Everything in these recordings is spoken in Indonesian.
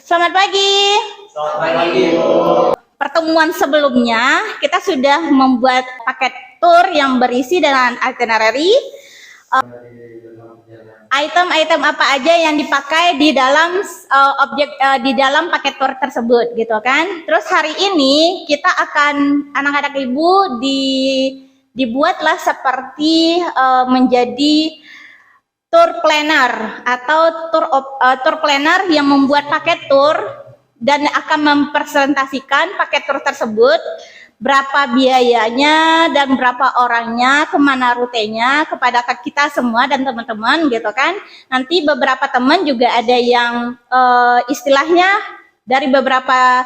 Selamat pagi. Selamat pagi, Bu. Pertemuan sebelumnya kita sudah membuat paket tour yang berisi dengan itinerary, item-item apa aja yang dipakai di dalam di dalam paket tour tersebut, gitu kan? Terus hari ini kita akan anak-anak ibu dibuatlah seperti menjadi tour planner atau tour planner yang membuat paket tour dan akan mempresentasikan paket tour tersebut, berapa biayanya dan berapa orangnya, kemana rutenya kepada kita semua dan teman-teman, gitu kan. Nanti beberapa teman juga ada yang istilahnya dari beberapa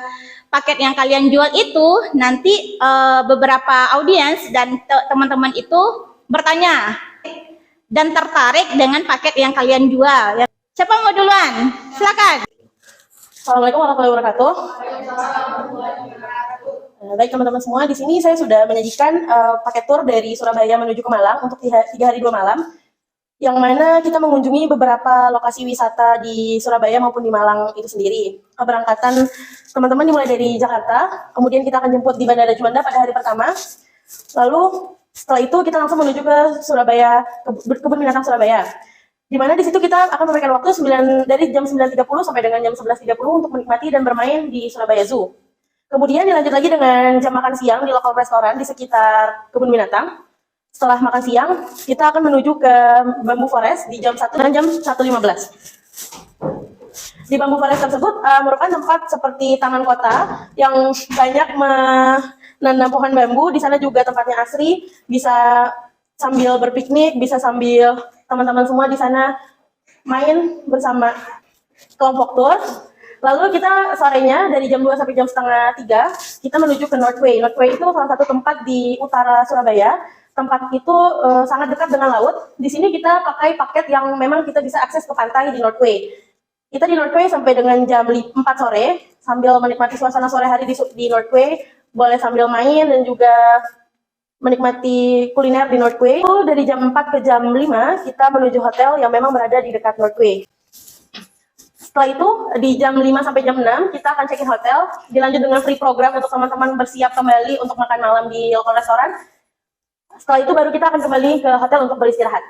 paket yang kalian jual itu, nanti beberapa audiens dan teman-teman itu bertanya dan tertarik dengan paket yang kalian jual. Siapa mau duluan? Silakan. Assalamualaikum warahmatullahi wabarakatuh. Baik teman-teman semua, di sini saya sudah menyajikan paket tour dari Surabaya menuju ke Malang untuk 3 hari 2 malam, yang mana kita mengunjungi beberapa lokasi wisata di Surabaya maupun di Malang itu sendiri. Keberangkatan teman-teman dimulai dari Jakarta, kemudian kita akan jemput di Bandara Juanda pada hari pertama, lalu setelah itu kita langsung menuju ke Surabaya, Kebun Binatang Surabaya. Di mana di situ kita akan memberikan waktu dari jam 9.30 sampai dengan jam 11.30 untuk menikmati dan bermain di Surabaya Zoo. Kemudian dilanjut lagi dengan jam makan siang di lokal restoran di sekitar Kebun Binatang. Setelah makan siang, kita akan menuju ke Bamboo Forest di jam 1 dan jam 1.15. Di Bamboo Forest tersebut merupakan tempat seperti taman kota yang banyak menanam pohon bambu. Di sana juga tempatnya asri, bisa sambil berpiknik, bisa sambil teman-teman semua di sana main bersama kelompok tour. Lalu kita sorenya dari jam 2 sampai jam setengah 3 kita menuju ke Northway. Northway itu salah satu tempat di utara Surabaya. Tempat itu sangat dekat dengan laut. Di sini kita pakai paket yang memang kita bisa akses ke pantai di Northway. Kita di Northway sampai dengan jam 4 sore sambil menikmati suasana sore hari di Northway. Boleh sambil main dan juga menikmati kuliner di Northway. Dari jam 4 ke jam 5 kita menuju hotel yang memang berada di dekat Northway. Setelah itu di jam 5 sampai jam 6 kita akan check-in hotel, dilanjut dengan free program untuk teman-teman bersiap kembali untuk makan malam di lokal restoran. Setelah itu baru kita akan kembali ke hotel untuk beristirahat.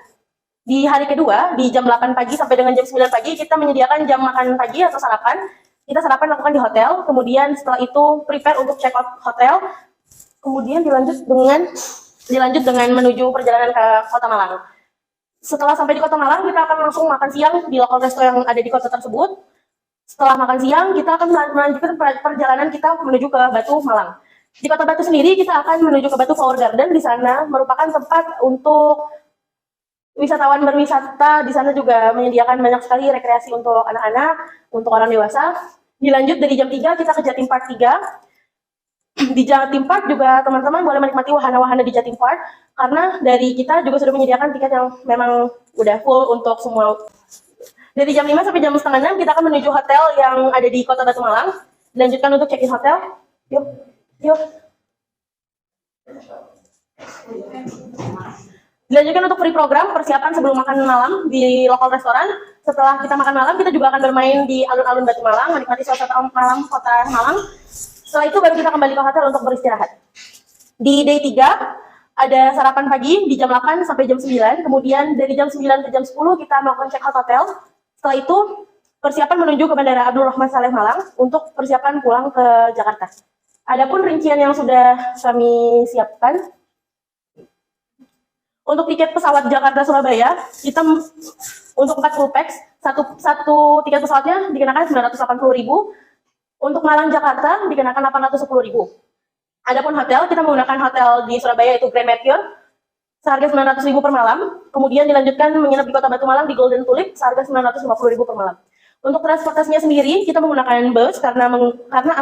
Di hari kedua di jam 8 pagi sampai dengan jam 9 pagi kita menyediakan jam makan pagi atau sarapan. Kita sarapan lakukan di hotel, kemudian setelah itu prepare untuk check out hotel. Kemudian dilanjut dengan menuju perjalanan ke Kota Malang. Setelah sampai di Kota Malang, kita akan langsung makan siang di lokal resto yang ada di kota tersebut. Setelah makan siang, kita akan melanjutkan perjalanan kita menuju ke Batu Malang. Di Kota Batu sendiri, kita akan menuju ke Batu Flower Garden. Di sana merupakan tempat untuk wisatawan berwisata. Di sana juga menyediakan banyak sekali rekreasi untuk anak-anak, untuk orang dewasa. Dilanjut dari jam 3, kita ke Jatim Park 3. Di Jatim Park juga teman-teman boleh menikmati wahana-wahana di Jatim Park, karena dari kita juga sudah menyediakan tiket yang memang udah full untuk semua. Dari jam 5 sampai jam setengah 6 kita akan menuju hotel yang ada di Kota Batu Malang. Dilanjutkan untuk check-in hotel. Yuk. Dilanjutkan untuk free program persiapan sebelum makan malam di lokal restoran. Setelah kita makan malam, kita juga akan bermain di alun-alun Batu Malang, menikmati suasana malam Kota Malang. Setelah itu baru kita kembali ke hotel untuk beristirahat. Di day 3 ada sarapan pagi di jam 8 sampai jam 9. Kemudian dari jam 9 ke jam 10 kita melakukan check out hotel. Setelah itu persiapan menuju ke Bandara Abdul Rahman Saleh Malang untuk persiapan pulang ke Jakarta. Adapun rincian yang sudah kami siapkan untuk tiket pesawat Jakarta Surabaya, kita untuk 40 pax, satu tiket pesawatnya dikenakan 980.000. Untuk Malang Jakarta dikenakan 810.000. Adapun hotel, kita menggunakan hotel di Surabaya yaitu Grand Mercure seharga 900.000 per malam. Kemudian dilanjutkan menginap di Kota Batu Malang di Golden Tulip seharga 950.000 per malam. Untuk transportasinya sendiri kita menggunakan bus karena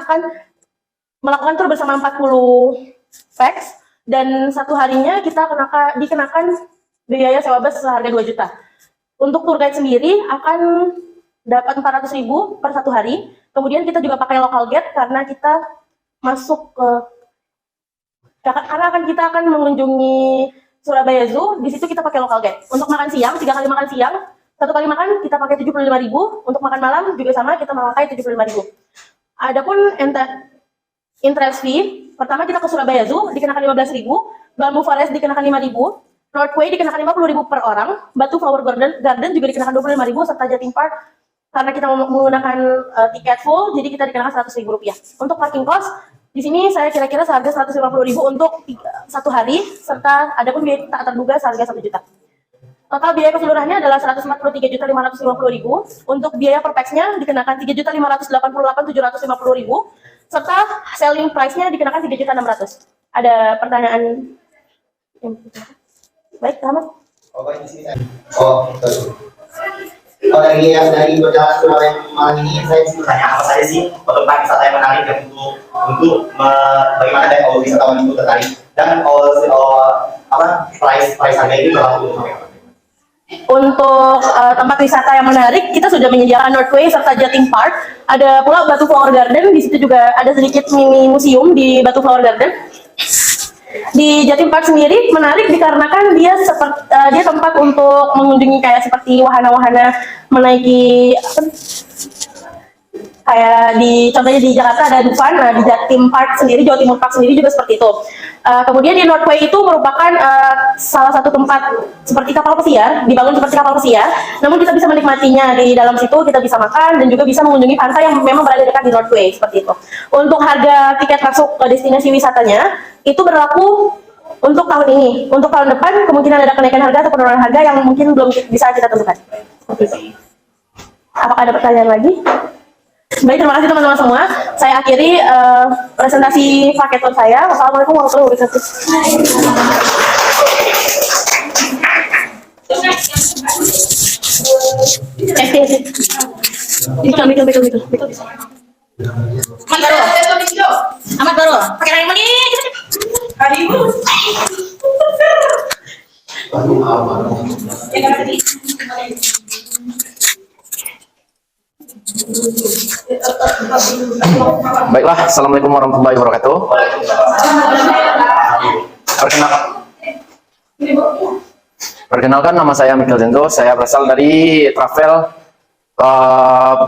akan melakukan tur bersama 40 pax dan satu harinya kita dikenakan biaya sewa bus seharga 2 juta. Untuk tour guide sendiri akan dapat 400.000 per satu hari. Kemudian kita juga pakai local guide karena kita masuk ke kita akan mengunjungi Surabaya Zoo. Di situ kita pakai local guide. Untuk makan siang, 3 kali makan siang Satu kali makan kita pakai 75.000, untuk makan malam juga sama kita memakai 75.000. Adapun entrance fee, pertama kita ke Surabaya Zoo dikenakan 15.000, Bamboo Forest dikenakan 5.000, Northway dikenakan 50.000 per orang, Batu Flower Garden juga dikenakan 25.000, serta Jatim Park karena kita menggunakan tiket full, jadi kita dikenakan 100.000 rupiah. Untuk parking cost di sini saya kira-kira seharga 150.000 untuk 1 hari, serta ada pun biaya tak terduga seharga 1 juta. Total biaya keseluruhannya adalah 143.550.000. Untuk biaya per pax-nya dikenakan 3.588.750.000, serta selling price-nya dikenakan 3.600.000. Ada pertanyaan? Baik, Rahmat. Dari perjalanan malam ini saya ingin bertanya apa saja sih tempat wisata yang menarik dan untuk bagaimana dan wisatawan itu tertarik dan price harga itu berlaku sampai kapan? Untuk tempat wisata yang menarik, kita sudah menyediakan Northway serta Jatim Park. Ada pula Batu Flower Garden, di situ juga ada sedikit mini museum di Batu Flower Garden. Di Jatim Park sendiri menarik dikarenakan dia tempat untuk mengunjungi kayak seperti wahana-wahana menaiki kayak contohnya di Jakarta ada Dufan, nah di Jatim Park sendiri, Jawa Timur Park sendiri juga seperti itu. Kemudian di Northway itu merupakan salah satu tempat seperti kapal pesiar, dibangun seperti kapal pesiar, namun kita bisa menikmatinya di dalam situ, kita bisa makan dan juga bisa mengunjungi pantai yang memang berada dekat di Northway, seperti itu. Untuk harga tiket masuk ke destinasi wisatanya, itu berlaku untuk tahun ini. Untuk tahun depan, kemungkinan ada kenaikan harga atau penurunan harga yang mungkin belum bisa kita tentukan. Seperti itu. Apakah ada pertanyaan lagi? Baik, terima kasih teman-teman semua. Saya akhiri presentasi paket tour saya. Wassalamualaikum warahmatullahi wabarakatuh. Amat baru. Pakai lagi lagi. Baiklah, assalamualaikum warahmatullahi wabarakatuh. Perkenalkan, nama saya Michael Zenzo. Saya berasal dari travel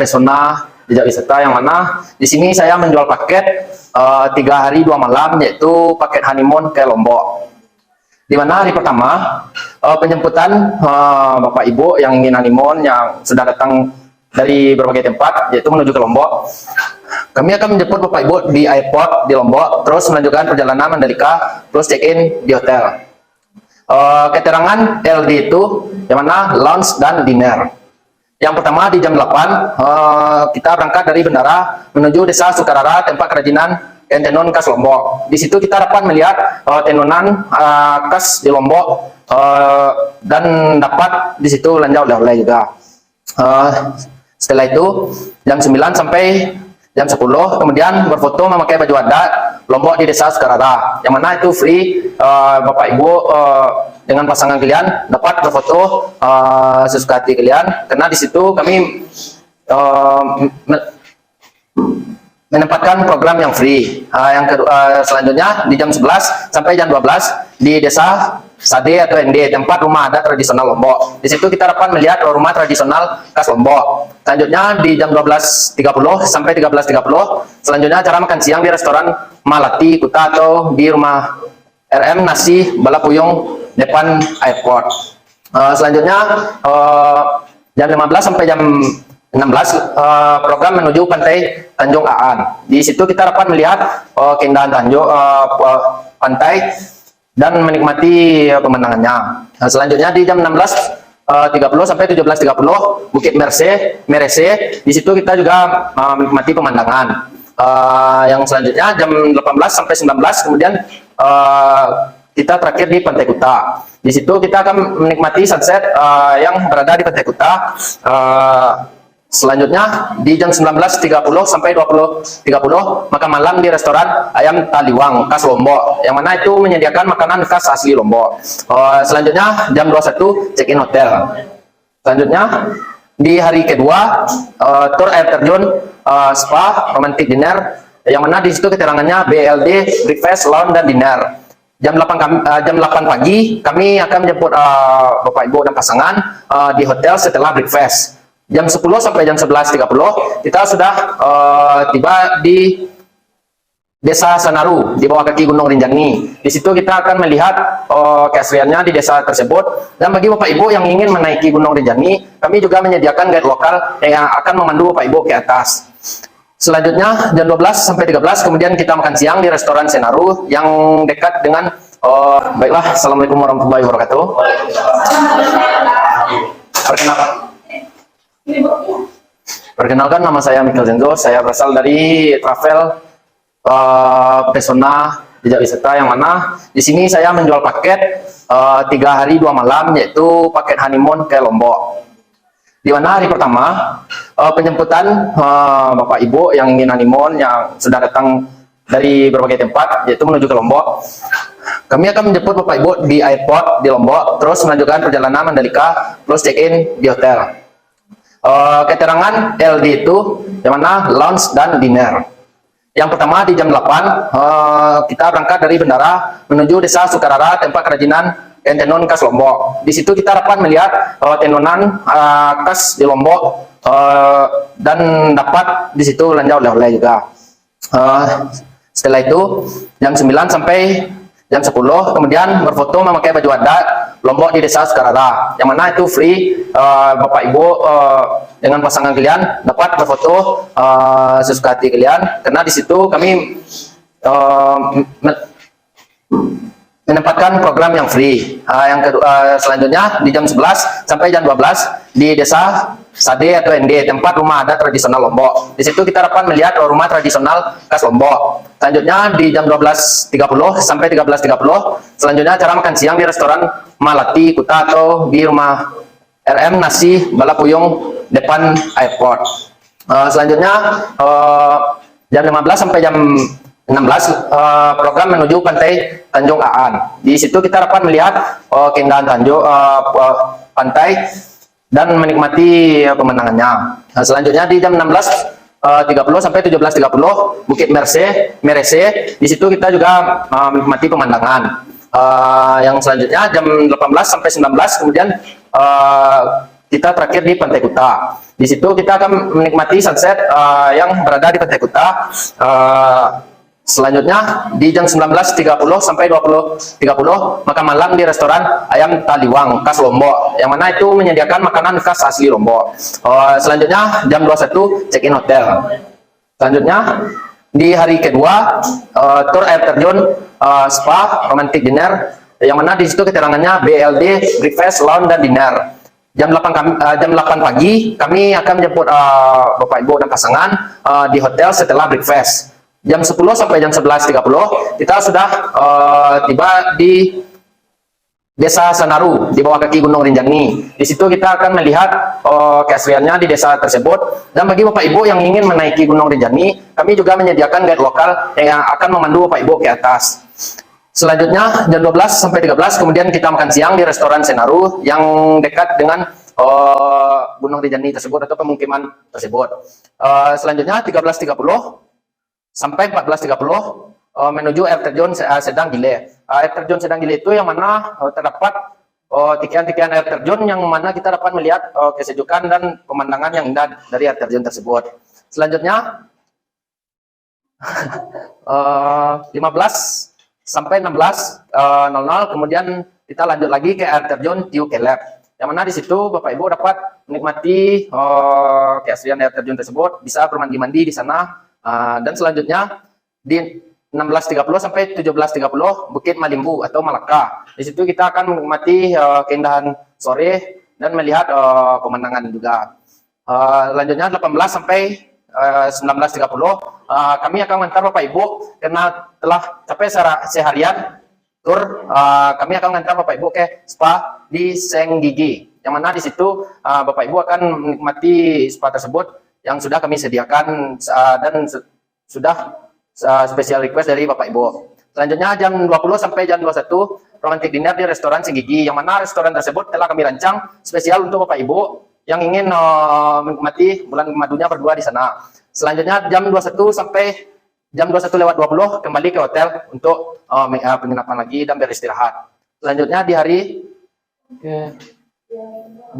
Pesona Jejak Wisata, yang mana di sini saya menjual paket 3 hari 2 malam, yaitu paket honeymoon ke Lombok. Di mana hari pertama penjemputan Bapak Ibu yang ingin honeymoon, yang sudah datang dari berbagai tempat, yaitu menuju ke Lombok. Kami akan menjemput Bapak Ibu di airport di Lombok, terus melanjutkan perjalanan Mandalika, terus check-in di hotel. Keterangan LD itu yang mana lounge dan dinner. Yang pertama di jam 8 kita berangkat dari bandara menuju Desa Sukarara, tempat kerajinan kain tenun khas Lombok. Di situ kita dapat melihat tenunan khas di Lombok, dan dapat di situ belanja oleh-oleh juga. Setelah itu jam 9 sampai jam 10 kemudian berfoto memakai baju adat Lombok di Desa Sukarara, yang mana itu free. Bapak Ibu dengan pasangan kalian dapat berfoto sesuka hati kalian, karena di situ kami menempatkan program yang free. Yang kedua, selanjutnya di jam 11 sampai jam 12 di Desa Sade atau ND, tempat rumah adat tradisional Lombok. Di situ kita dapat melihat rumah tradisional khas Lombok. Selanjutnya di jam 12.30 sampai 13.30 selanjutnya acara makan siang di restoran Malati Kuta atau di rumah RM Nasi Balapuyung depan airport. Selanjutnya jam 15 sampai jam 16 program menuju pantai Tanjung Aan. Di situ kita dapat melihat keindahan Tanjung pantai dan menikmati pemandangannya. Selanjutnya di jam 16.30 sampai 17.30 Bukit Merese. Di situ kita juga menikmati pemandangan. Yang selanjutnya jam 18 sampai 19 kemudian kita terakhir di Pantai Kuta. Di situ kita akan menikmati sunset yang berada di Pantai Kuta. Selanjutnya di jam 19.30 sampai 20.30 makan malam di restoran Ayam Taliwang khas Lombok, yang mana itu menyediakan makanan khas asli Lombok. Selanjutnya jam 21 check-in hotel. Selanjutnya di hari kedua tour air terjun spa romantic dinner, yang mana di situ keterangannya BLD breakfast, lunch dan dinner. jam 8 pagi kami akan menjemput Bapak Ibu dan pasangan di hotel setelah breakfast. Jam 10 sampai jam 11.30 kita sudah tiba di Desa Sanaru di bawah kaki Gunung Rinjani. Di situ kita akan melihat keasliannya di desa tersebut. Dan bagi Bapak Ibu yang ingin menaiki Gunung Rinjani, kami juga menyediakan guide lokal yang akan memandu Bapak Ibu ke atas. Selanjutnya jam 12 sampai 13 kemudian kita makan siang di restoran Senaru yang dekat dengan baiklah. Assalamualaikum warahmatullahi wabarakatuh. Perkenalkan, nama saya Michael Zenzo. Saya berasal dari travel Pesona Jejak Wisata, yang mana di sini saya menjual paket 3 hari 2 malam, yaitu paket honeymoon ke Lombok. Di mana hari pertama penjemputan Bapak Ibu yang ingin honeymoon, yang sudah datang dari berbagai tempat, yaitu menuju ke Lombok. Kami akan menjemput Bapak Ibu di airport di Lombok, terus melanjutkan perjalanan Mandalika, plus check-in di hotel. Keterangan LD itu yang mana lounge dan dinner. Yang pertama di jam 8 kita berangkat dari bandara menuju Desa Sukarara, tempat kerajinan kain tenun khas Lombok. Di situ kita dapat melihat tenunan khas di Lombok dan dapat di situ belanja oleh-oleh juga. Setelah itu jam 9 sampai jam 10 kemudian berfoto memakai baju adat Lombok di Desa Sukarara, yang mana itu free. Bapak Ibu dengan pasangan kalian dapat berfoto sesuka hati kalian, karena di situ kami menempatkan program yang free. Yang kedua, selanjutnya di jam 11 sampai jam 12 di Desa Sade atau ND, tempat rumah adat tradisional Lombok. Di situ kita dapat melihat rumah tradisional khas Lombok. Selanjutnya di jam 12.30 sampai 13.30 selanjutnya acara makan siang di restoran Malati Kuta atau di rumah RM Nasi Balapuyung depan airport. Selanjutnya jam 15 sampai jam 16 program menuju pantai Tanjung Aan. Di situ kita dapat melihat keindahan Tanjung pantai dan menikmati pemandangannya. Selanjutnya di jam 16.30 sampai 17.30 Bukit Merese. Di situ kita juga menikmati pemandangan. Yang selanjutnya jam 18 sampai 19 kemudian kita terakhir di Pantai Kuta. Di situ kita akan menikmati sunset yang berada di Pantai Kuta. Selanjutnya di jam 19.30 sampai 20.30 makan malam di restoran Ayam Taliwang khas Lombok, yang mana itu menyediakan makanan khas asli Lombok. Selanjutnya jam 21 check-in hotel. Selanjutnya di hari kedua tour air terjun spa romantic dinner, yang mana di situ keterangannya BLD breakfast, lounge dan dinner. Jam 8 pagi kami akan menjemput Bapak Ibu dan pasangan di hotel setelah breakfast. Jam 10 sampai jam 11.30 kita sudah tiba di Desa Sanaru di bawah kaki Gunung Rinjani. Di situ kita akan melihat keasliannya di desa tersebut. Dan bagi Bapak Ibu yang ingin menaiki Gunung Rinjani, kami juga menyediakan guide lokal yang akan memandu Bapak Ibu ke atas. Selanjutnya jam 12 sampai 13 kemudian kita makan siang di restoran Senaru yang dekat dengan Gunung Rinjani tersebut atau pemukiman tersebut. Selanjutnya 13.30 sampai 14.30 menuju air terjun Sedang Gile. Air terjun Sedang Gile itu yang mana terdapat tikian-tikian air terjun yang mana kita dapat melihat kesejukan dan pemandangan yang indah dari air terjun tersebut. Selanjutnya 15 sampai 16.00 kemudian kita lanjut lagi ke air terjun Tiu Kelep, yang mana di situ Bapak Ibu dapat menikmati keaslian air terjun tersebut, bisa bermandi-mandi di sana. Dan selanjutnya di 16.30 sampai 17.30 Bukit Malimbu atau Malaka. Di situ kita akan menikmati keindahan sore dan melihat pemandangan juga. Selanjutnya 18 sampai 19.30 kami akan mengantar Bapak Ibu karena telah capek seharian tur. Kami akan mengantar Bapak Ibu ke spa di Seng Gigi, yang mana di situ Bapak Ibu akan menikmati spa tersebut yang sudah kami sediakan dan sudah spesial request dari Bapak Ibu. Selanjutnya jam 20 sampai jam 21 romantic dinner di restoran Seng Gigi, yang mana restoran tersebut telah kami rancang spesial untuk Bapak Ibu yang ingin menikmati bulan madunya berdua di sana. Selanjutnya jam 21 sampai jam 21:20 kembali ke hotel untuk penginapan lagi dan beristirahat. Selanjutnya di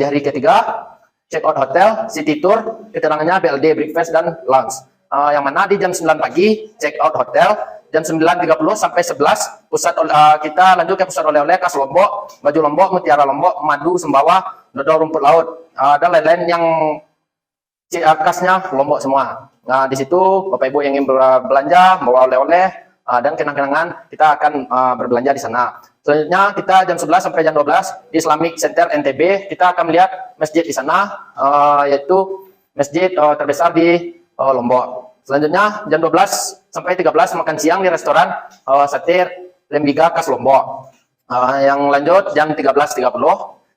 hari ketiga check out hotel, city tour, keterangannya BLD, breakfast dan lunch. Yang mana di jam 9 pagi check out hotel, jam 9.30 sampai 11 kita lanjut ke pusat oleh-oleh khas Lombok, baju Lombok, mutiara Lombok, madu, sembawa, dodol rumput laut, dan lain-lain yang khasnya Lombok semua. Nah, di situ Bapak Ibu yang ingin berbelanja, bawa oleh-oleh dan kenang-kenangan, kita akan berbelanja di sana. Selanjutnya kita jam 11 sampai jam 12 di Islamic Center NTB, kita akan melihat masjid di sana, yaitu masjid terbesar di Lombok. Selanjutnya jam 12 sampai 13 makan siang di restoran sate Lembiga khas Lombok. Yang lanjut jam 13.30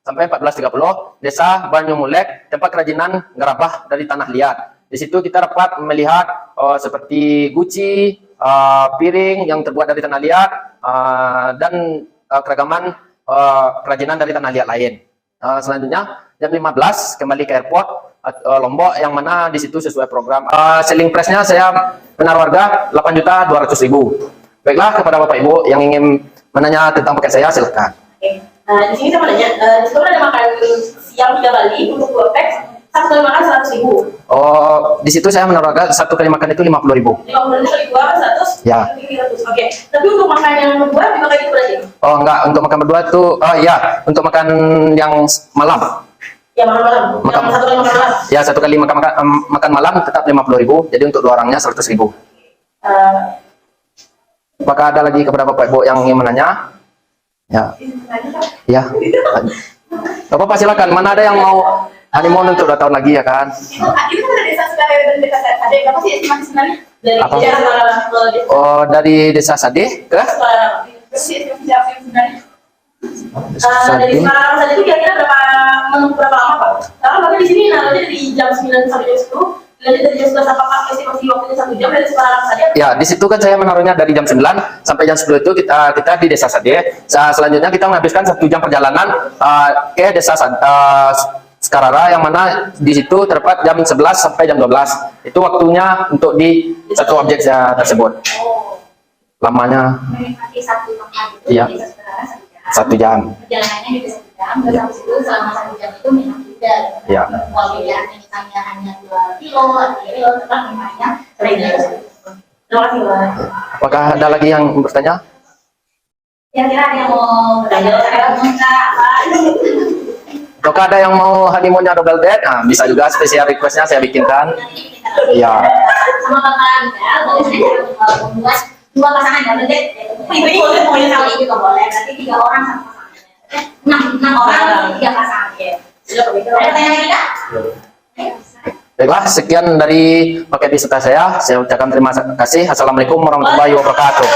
sampai 14.30 Desa Banyumulek, tempat kerajinan gerabah dari tanah liat. Di situ kita dapat melihat seperti guci, piring yang terbuat dari tanah liat, dan keragaman kerajinan dari tanah liat lain. Selanjutnya jam 15 kembali ke airport Lombok, yang mana di situ sesuai program. Selling price-nya saya menaruh harga 8.200.000. Baiklah, kepada Bapak Ibu yang ingin menanya tentang paket saya, silakan. Oke. Di sini saya mau nanya, di situ ada makan siang 3 kali untuk 2 pack, satu kali makan 100.000. Oh, di situ saya menaruh harga satu kali makan itu 50.000. 50.000 kali 2 kan 100? Ya. 300. Oke. Tapi untuk makan yang berdua dipakai itu berarti? Oh, enggak, untuk makan berdua tuh, ya, untuk makan yang malam. Ya, malam-malam. Makan. Yang satu kali makan malam. Ya, satu kali makan malam tetap 50.000. Jadi untuk 2 orangnya 100.000. Apakah ada lagi kepada Bapak Ibu yang ingin menanya? Ya. Ya. Bapak silakan. Mana ada yang mau honeymoon untuk 2 tahun lagi ya kan? Itu kan ada desa Sukare dan desa Sade. Berapa sih estimasi sebenarnya? Dari Apa? daerah Semarang ke desa Oh, dari Desa Sade ke? Semarang. Berapa sih estimasi sebenarnya? Dari Sade. Semarang saja itu kira-kira berapa lama Pak? Karena Bapak di sini naruhnya dari jam 9 sampai jam 10. Lanjut dari jam 11 sampai Pak estimasi waktunya 1 jam dari Semarang saja. Ya, di situ kan saya menaruhnya dari jam 9 sampai jam 10 itu kita di Desa Sade. Selanjutnya kita menghabiskan 1 jam perjalanan ke Desa Sekarara, yang mana di situ terdapat jam 11 sampai jam 12. Itu waktunya untuk di satu objek tersebut. Lamanya Menikmati satu tempat itu Iya. bisa sebenarnya 1 jam. Perjalanannya juga 1 jam, terus habis itu selama 1 jam itu minum juga. Iya. Kalau pilihannya misalnya hanya 2 kilo atau 3 kilo, tetap minumnya sering. Terima kasih Pak. Apakah ada lagi yang bertanya? Kira-kira ada yang mau bertanya enggak apa? Apakah ada yang mau honeymoonnya double date? Nah, bisa juga spesial requestnya saya bikinkan. Iya. Sama bakalan ya, boleh membuat 2 pasangan double date. Ini boleh pokoknya sama. Ini juga boleh, berarti 3 orang sama pasangannya. 6 orang, 3 pasangan. Sudah begitu. Ada pertanyaan lagi Kak? Ayo. Baiklah, sekian dari paket wisata saya. Saya ucapkan terima kasih. Assalamualaikum warahmatullahi wabarakatuh.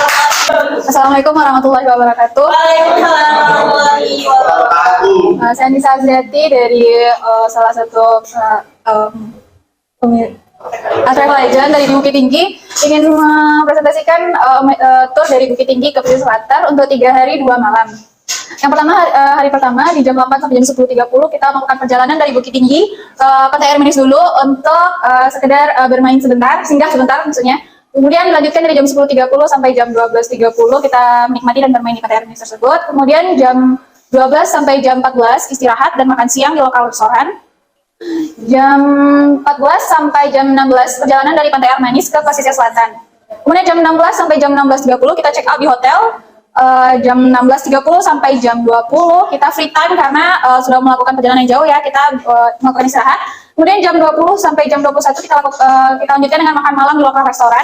Assalamualaikum warahmatullahi wabarakatuh. Waalaikumsalam warahmatullahi wabarakatuh. Saya Nisa Azriati dari salah satu travel agent dari Bukit Tinggi, ingin mempresentasikan tour dari Bukit Tinggi ke Pesisir Selatan untuk 3 hari 2 malam. Yang pertama, hari pertama di jam 8 sampai jam 10.30 kita melakukan perjalanan dari Bukit Tinggi ke Pantai Air Manis dulu untuk sekedar bermain sebentar, singgah sebentar maksudnya. Kemudian dilanjutkan dari jam 10.30 sampai jam 12.30 kita menikmati dan bermain di Pantai Air Manis tersebut. Kemudian jam 12 sampai jam 14 istirahat dan makan siang di lokal restoran. Jam 14 sampai jam 16 perjalanan dari Pantai Air Manis ke Pesisir Selatan. Kemudian jam 16 sampai jam 16.30 kita check out di hotel. Jam 16.30 sampai jam 20 kita free time karena sudah melakukan perjalanan yang jauh ya, kita melakukan istirahat. Kemudian jam 20 sampai jam 21 kita lanjutkan dengan makan malam di lokal restoran.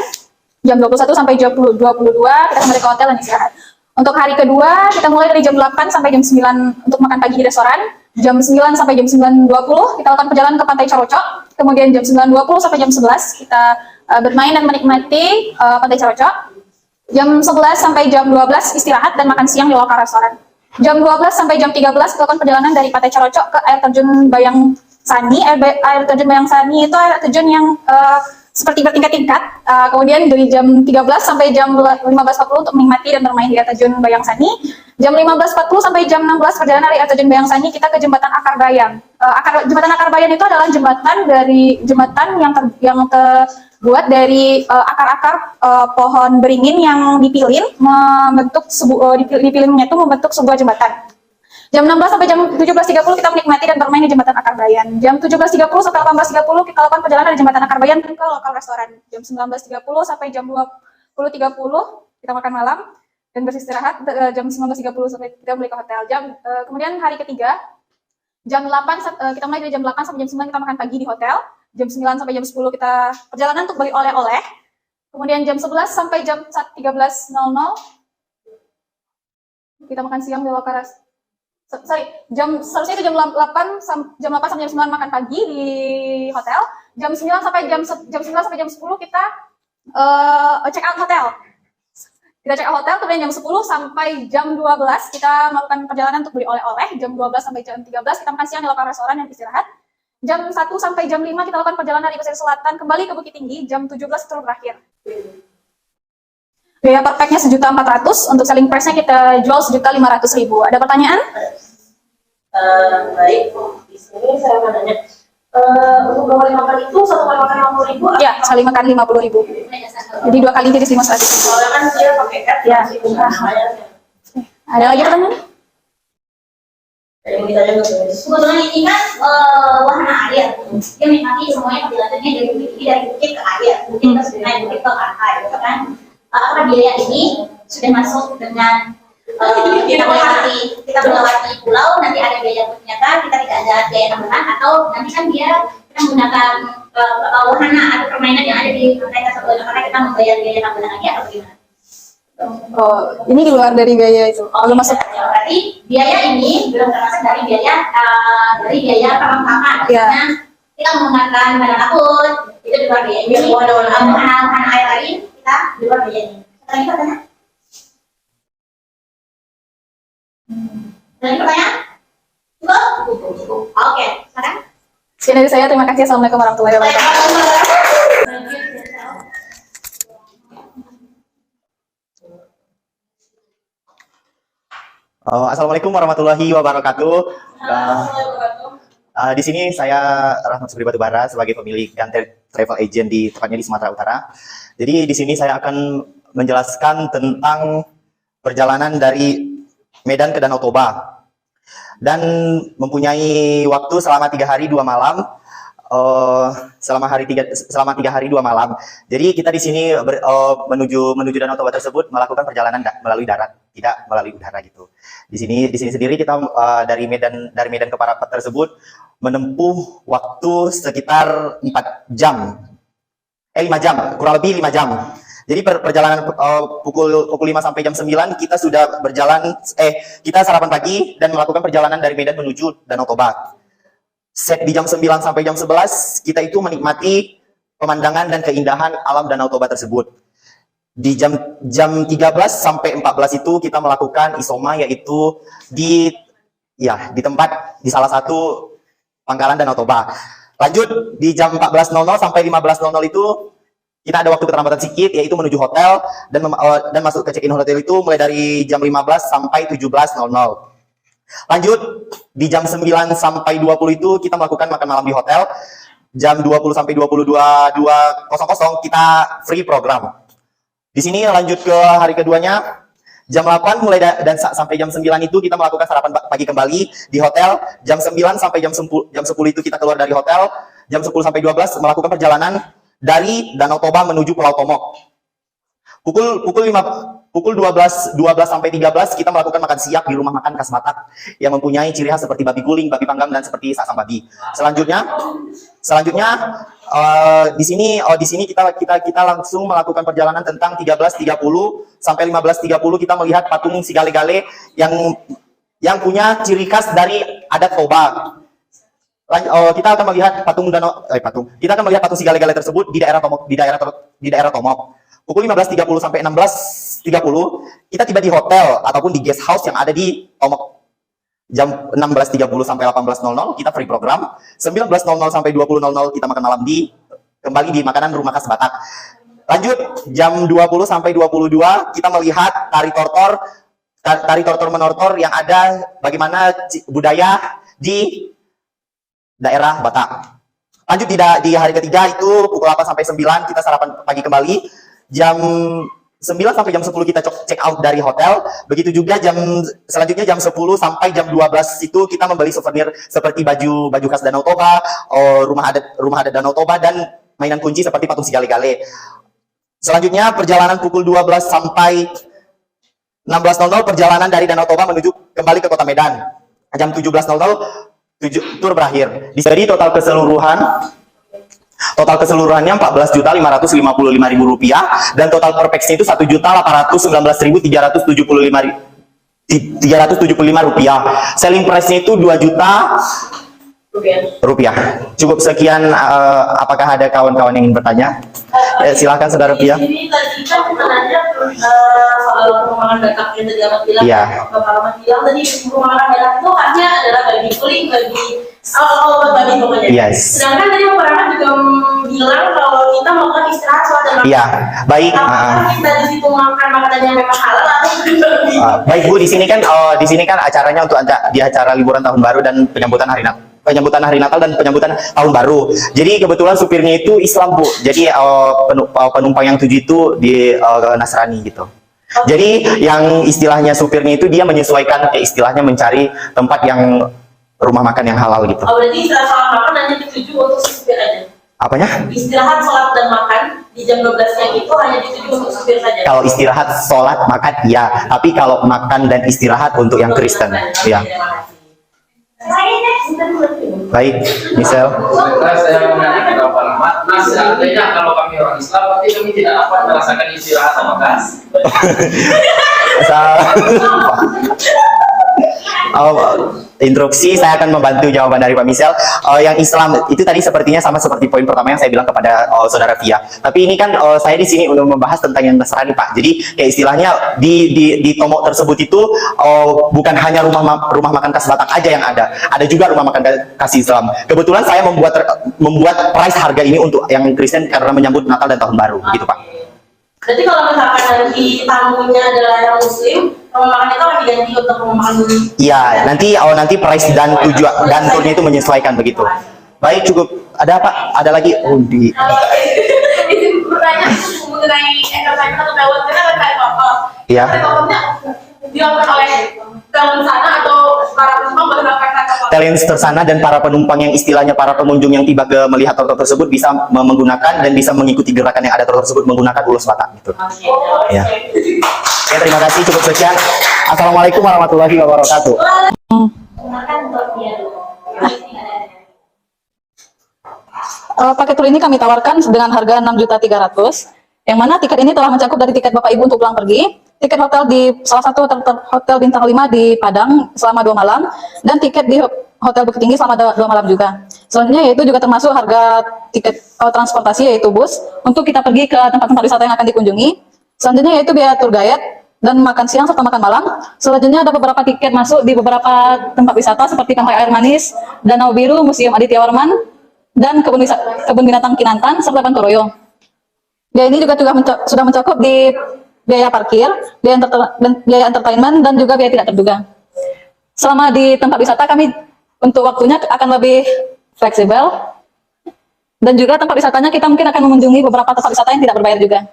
Jam 21 sampai jam 22 kita kembali ke hotel dan istirahat. Untuk hari kedua kita mulai dari jam 8 sampai jam 9 untuk makan pagi di restoran. Jam 9 sampai jam 9.20 kita lakukan perjalanan ke Pantai Carocok. Kemudian jam 9.20 sampai jam 11 kita bermain dan menikmati Pantai Carocok. Jam 11 sampai jam 12 istirahat dan makan siang di lokal restoran. Jam 12 sampai jam 13 kita lakukan perjalanan dari Pantai Carocok ke air terjun Bayang Sani. Air terjun Bayang Sani itu air terjun yang seperti bertingkat-tingkat. Kemudian dari jam 13 sampai jam 15.40 untuk menikmati dan bermain di air terjun Bayang Sani. Jam 15.40 sampai jam 16 perjalanan dari air terjun Bayang Sani kita ke jembatan Akar Bayang. Jembatan Akar Bayang itu adalah jembatan yang terbuat dari akar-akar pohon beringin yang dipilin dipilinnya itu membentuk sebuah jembatan. Jam 16 sampai jam 17.30 kita menikmati dan bermain di jembatan Akar Bayan. Jam 17.30 sampai 18.30 kita lakukan perjalanan di jembatan Akar Bayan ke lokal restoran. Jam 19.30 sampai jam 20.30 kita makan malam dan beristirahat. Jam 19.30 sampai kita balik ke hotel. Kemudian hari ketiga, jam 8 kita mulai dari jam 8 sampai jam 9 kita makan pagi di hotel. Jam 9 sampai jam 10 kita perjalanan untuk beli oleh-oleh. Kemudian jam 11 sampai jam 13.00 kita makan siang di lokal restoran. Seharusnya itu jam 8 sampai jam 9 makan pagi di hotel. Jam 9 sampai jam 10 kita check out hotel. Kita check out hotel, kemudian jam 10 sampai jam 12 kita melakukan perjalanan untuk beli oleh-oleh. Jam 12 sampai jam 13 kita makan siang di lokal restoran dan istirahat. Jam 1 sampai jam 5 kita lakukan perjalanan di pesisir selatan kembali ke Bukit Tinggi. Jam 17 itu berakhir. Biaya per packnya 1.400.000, untuk selling price-nya kita jual 1.500.000. Ada pertanyaan? Baik, di sini saya mau nanya, untuk dua kali makan itu satu kali makan 50.000? Ya, sekali makan 50.000. Jadi 2 kali jadi 500.000. Soalnya kan dia pakai app, Ya. Ada lagi pertanyaan? yang kita jaga Kebetulan ini kan wahana air. Dia menikmati semuanya perjalanannya dari bukit ke air, bukit ke sungai, bukit ke pantai, gitu kan? Apakah biaya ini sudah masuk dengan kita melewati pulau, nanti ada biaya ternyata kita tidak ada biaya tambahan, atau nanti kan kita menggunakan wahana atau permainan yang ada di pantai tersebut, apakah kita membayar biaya tambahan lagi atau bagaimana? Oh, ini di luar dari biaya itu. Belum masuk. Ya, berarti biaya ini belum termasuk dari biaya perlengkapan. Ya. Karena kita menggunakan badan akut, itu di luar biaya ini. Wahana air lain kita di luar biaya ini. Lagi pertanyaan? Lagi pertanyaan? Cukup? Oke, sekarang? Sekian dari saya. Terima kasih. Assalamualaikum warahmatullahi wabarakatuh. Assalamualaikum warahmatullahi wabarakatuh. Di sini saya Rahmat Subri Batubara sebagai pemilik dan travel agent di tepatnya di Sumatera Utara. Jadi di sini saya akan menjelaskan tentang perjalanan dari Medan ke Danau Toba dan mempunyai waktu selama 3 hari 2 malam. Selama 3 hari 2 malam. Jadi kita di sini menuju Danau Toba tersebut melakukan perjalanan melalui darat, tidak melalui udara gitu. Di sini sendiri kita dari Medan ke Parapat tersebut menempuh waktu sekitar 5 jam, kurang lebih 5 jam. Jadi perjalanan pukul 5 sampai jam 9 kita sudah kita sarapan pagi dan melakukan perjalanan dari Medan menuju Danau Toba. Set di jam 9 sampai jam 11 kita itu menikmati pemandangan dan keindahan alam Danau Toba tersebut. Di jam 13 sampai 14 itu kita melakukan isoma, yaitu di salah satu pangkalan Danau Toba. Lanjut di jam 14.00 sampai 15.00 itu kita ada waktu keterlambatan sedikit, yaitu menuju hotel dan masuk ke check-in hotel itu mulai dari jam 15 sampai 17.00. Lanjut, di jam 9 sampai 20 itu kita melakukan makan malam di hotel. Jam 20 sampai 22.00 kita free program. Di sini lanjut ke hari keduanya. Jam 8 sampai jam 9 itu kita melakukan sarapan pagi kembali di hotel. Jam 9 sampai jam 10 itu kita keluar dari hotel. Jam 10 sampai 12 melakukan perjalanan dari Danau Toba menuju Pulau Tomok. Pukul 12 sampai 13 kita melakukan makan siap di rumah makan khas Batak yang mempunyai ciri khas seperti babi guling, babi panggang, dan seperti sakam babi. Selanjutnya di sini kita langsung melakukan perjalanan tentang 13.30 sampai 15.30 kita melihat patung si Gale-Gale yang punya ciri khas dari adat Toba. Kita akan melihat patung si Gale-Gale tersebut di daerah Tomok. Pukul 15.30 sampai 16.30 kita tiba di hotel ataupun di guest house yang ada di Tomok. Jam 16.30 sampai 18.00 kita free program. 19.00 sampai 20.00 kita makan malam di kembali di makanan rumah khas Batak. Lanjut, jam 20 sampai 22 kita melihat tari tortor menortor yang ada bagaimana budaya di daerah Batak. Lanjut di hari ketiga itu pukul 8 sampai 9 kita sarapan pagi kembali. Jam 9 sampai jam 10 kita check out dari hotel. Begitu juga selanjutnya jam 10 sampai jam 12 itu kita membeli souvenir seperti baju khas Danau Toba, rumah adat Danau Toba, dan mainan kunci seperti patung si gale-gale. Selanjutnya perjalanan pukul 12 sampai 16.00 perjalanan dari Danau Toba menuju kembali ke Kota Medan. Jam 17.00 tur berakhir. Jadi total keseluruhannya 14.555.000 rupiah, dan total per pax itu 1.819.375 rupiah. Selling price-nya itu 2 juta rupiah. Cukup sekian. Apakah ada kawan-kawan yang ingin bertanya? Silakan saudara Pia. Ini tadi kan menanya soal pengembangan Batak yang tadi Ahmad bilang. Iya. Bapak Ahmad bilang tadi pengembangan Batak itu hanya adalah bagi kuling, bagi bagi pokoknya. Yes. Sedangkan tadi Bapak Ahmad juga bilang kalau kita melakukan istirahat sholat dan makan. Iya, baik. Apakah kita di situ makan makanan yang memang halal atau tidak? Baik Bu, di sini kan acaranya untuk di acara liburan tahun baru dan penyambutan hari Natal dan penyambutan tahun baru. Jadi kebetulan supirnya itu Islam Bu. Jadi penumpang yang 7 itu di Nasrani gitu. Jadi yang istilahnya supirnya itu dia menyesuaikan istilahnya mencari tempat yang rumah makan yang halal gitu. Oh, berarti istirahat sholat makan hanya dituju untuk supir aja. Apanya? Istirahat sholat dan makan di jam 12 yang itu hanya dituju untuk supir saja. Kalau istirahat, sholat, makan, ya. Tapi kalau makan dan istirahat untuk yang Kristen, ya. Baik, Michelle. Saya menanyakan kepada Pak Ahmad, seandainya kalau kami orang Islam, berarti kami tidak dapat merasakan istirahat sama kas. Instruksi saya akan membantu jawaban dari Pak Michelle. Yang Islam itu tadi sepertinya sama seperti poin pertama yang saya bilang kepada saudara Via. Tapi ini kan saya di sini untuk membahas tentang yang Nasrani Pak. Jadi kayak istilahnya di Tomok tersebut itu bukan hanya rumah makan khas Batak aja yang ada juga rumah makan khas Islam. Kebetulan saya membuat price harga ini untuk yang Kristen karena menyambut Natal dan Tahun Baru, gitu Pak. Jadi kalau misalkan nanti tamunya adalah yang Muslim, rumah makan itu akan diganti untuk rumah makan. Iya, nanti price dan tujuan dan turnya itu menyesuaikan begitu. Baik, cukup. Ada apa? Ada lagi? Izin bertanya mengenai entertainment atau lewat kita kan kayak apa? Iya. Dilakukan oleh talent sana atau para penumpang menggunakan kata-kata. Talent tersana dan para penumpang yang istilahnya para pengunjung yang tiba ke melihat tortor tersebut bisa menggunakan dan bisa mengikuti gerakan yang ada tortor tersebut menggunakan ulos Batak gitu. Ya. Oke, terima kasih, cukup sekian. Assalamualaikum warahmatullahi wabarakatuh. Paket tur ini kami tawarkan dengan harga 6.300.000, yang mana tiket ini telah mencakup dari tiket Bapak Ibu untuk pulang pergi, tiket hotel di salah satu hotel bintang 5 di Padang selama 2 malam, dan tiket di Hotel Bukit Tinggi selama 2 malam juga. Selanjutnya yaitu juga termasuk harga tiket transportasi yaitu bus untuk kita pergi ke tempat-tempat wisata yang akan dikunjungi. Selanjutnya yaitu biaya tour guide dan makan siang serta makan malam. Selanjutnya ada beberapa tiket masuk di beberapa tempat wisata seperti Pantai Air Manis, Danau Biru, Museum Aditya Warman, dan kebun binatang Kinantan serta Pantoroyo. Biaya ini juga sudah mencakup di biaya parkir, biaya entertainment, dan juga biaya tidak terduga. Selama di tempat wisata kami untuk waktunya akan lebih fleksibel, dan juga tempat wisatanya kita mungkin akan mengunjungi beberapa tempat wisata yang tidak berbayar juga.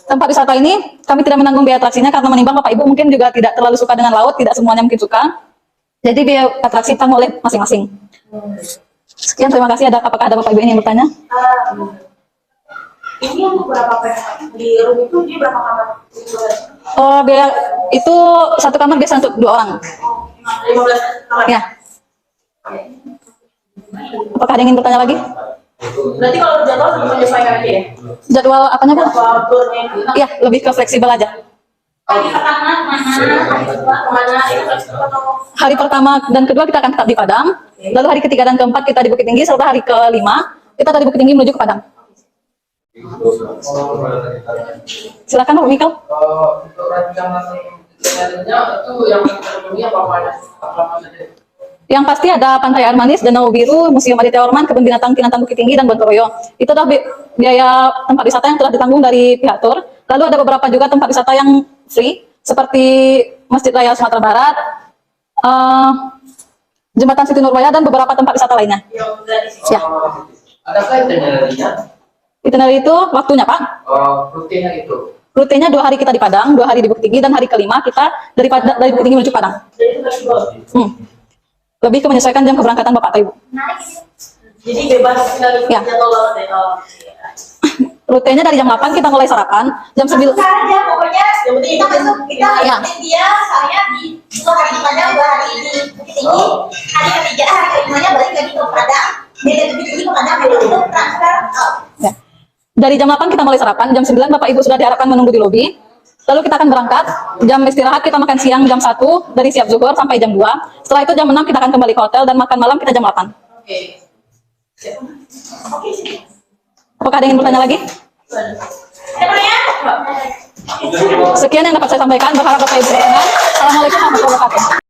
Tempat wisata ini kami tidak menanggung biaya atraksinya karena menimbang Bapak Ibu mungkin juga tidak terlalu suka dengan laut, tidak semuanya mungkin suka. Jadi biaya atraksi tanggung oleh masing-masing. Sekian, terima kasih. Apakah ada Bapak Ibu yang bertanya? Ini untuk berapa person? Di room itu dia berapa kamar? Biaya itu satu kamar biasa untuk 2 orang. 15 kamar? Ya. Apakah ada yang ingin bertanya lagi? Berarti kalau jadwal sudah menyesuaikan aja ya? Jadwal apanya Bu? Jadwal turnya itu. Iya, lebih ke fleksibel aja. Hari pertama kemana? Hari kedua kemana? Itu fleksibel atau? Hari pertama dan kedua kita akan tetap di Padang. Lalu hari ketiga dan keempat kita di Bukit Tinggi, serta hari kelima kita dari Bukit Tinggi menuju ke Padang. Silakan Bu Michael. Untuk rencana selanjutnya itu yang terpenuhi apa saja? Yang pasti ada Pantai Air Manis, Danau Biru, Museum Aditya Orman, Kebun Binatang Kinantan Bukit Tinggi, dan Bontoroyo. Itu adalah biaya tempat wisata yang telah ditanggung dari pihak tur. Lalu ada beberapa juga tempat wisata yang free, seperti Masjid Raya Sumatera Barat, Jembatan Siti Nurbaya, dan beberapa tempat wisata lainnya. Ya. Adakah itinerary-nya? Itinerary itu waktunya, Pak. Rutinnya itu. Rutenya 2 hari kita di Padang, 2 hari di Bukit Tinggi, dan hari kelima kita dari Bukit Tinggi menuju Padang. Lebih ke menyesuaikan jam keberangkatan Bapak atau Ibu. Jadi bebas Ya. Rutenya dari jam 8 kita mulai sarapan, jam 9. Aja pokoknya kita masuk kita Ya. ikutin dia saya di 2 hari di Padang 2 hari di Bukit Tinggi, hari ketiga hari kelimanya balik lagi ke Padang, dari Bukit Tinggi ke Padang itu transfer out. Ya. Dari jam 8 kita mulai sarapan, jam 9 Bapak Ibu sudah diharapkan menunggu di lobi. Lalu kita akan berangkat, jam istirahat kita makan siang jam 1, dari siap zuhur sampai jam 2. Setelah itu jam 6 kita akan kembali ke hotel dan makan malam kita jam 8. Apakah ada yang ingin bertanya lagi? Sekian yang dapat saya sampaikan, berharap Bapak Ibu berkenan. Assalamualaikum warahmatullahi wabarakatuh.